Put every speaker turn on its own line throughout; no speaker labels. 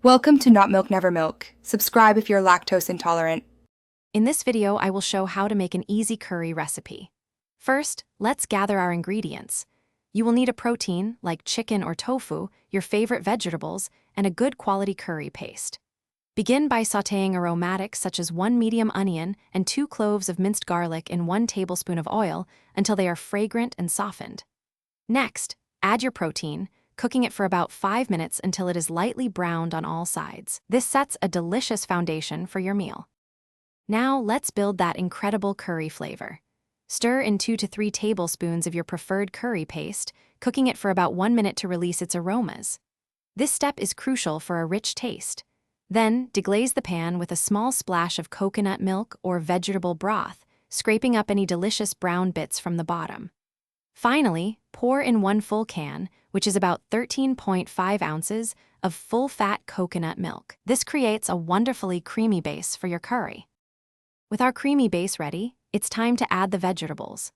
Welcome to Not Milk Never Milk. Subscribe if you're lactose intolerant.
In this video, I will show how to make an easy curry recipe. First, let's gather our ingredients. You will need a protein, like chicken or tofu, your favorite vegetables, and a good quality curry paste. Begin by sautéing aromatics such as 1 medium onion and 2 cloves of minced garlic in 1 tablespoon of oil until they are fragrant and softened. Next, add your protein, cooking it for about 5 minutes until it is lightly browned on all sides. This sets a delicious foundation for your meal. Now let's build that incredible curry flavor. Stir in 2 to 3 tablespoons of your preferred curry paste, cooking it for about 1 minute to release its aromas. This step is crucial for a rich taste. Then, deglaze the pan with a small splash of coconut milk or vegetable broth, scraping up any delicious brown bits from the bottom. Finally, pour in 1 full can, which is about 13.5 ounces, of full-fat coconut milk. This creates a wonderfully creamy base for your curry. With our creamy base ready, it's time to add the vegetables.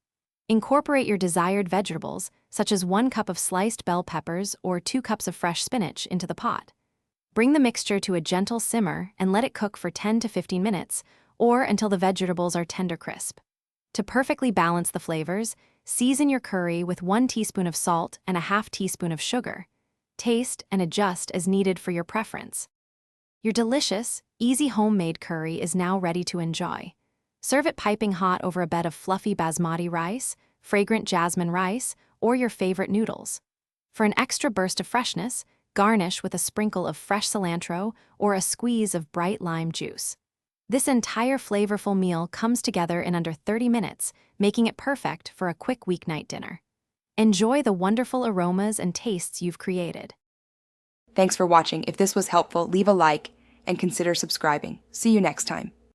Incorporate your desired vegetables, such as 1 cup of sliced bell peppers or 2 cups of fresh spinach, into the pot. Bring the mixture to a gentle simmer and let it cook for 10 to 15 minutes, or until the vegetables are tender crisp. To perfectly balance the flavors, season your curry with 1 teaspoon of salt and a half teaspoon of sugar. Taste and adjust as needed for your preference. Your delicious, easy homemade curry is now ready to enjoy. Serve it piping hot over a bed of fluffy basmati rice, fragrant jasmine rice, or your favorite noodles. For an extra burst of freshness, garnish with a sprinkle of fresh cilantro or a squeeze of bright lime juice. This entire flavorful meal comes together in under 30 minutes, making it perfect for a quick weeknight dinner. Enjoy the wonderful aromas and tastes you've created.
Thanks for watching. If this was helpful, leave a like and consider subscribing. See you next time.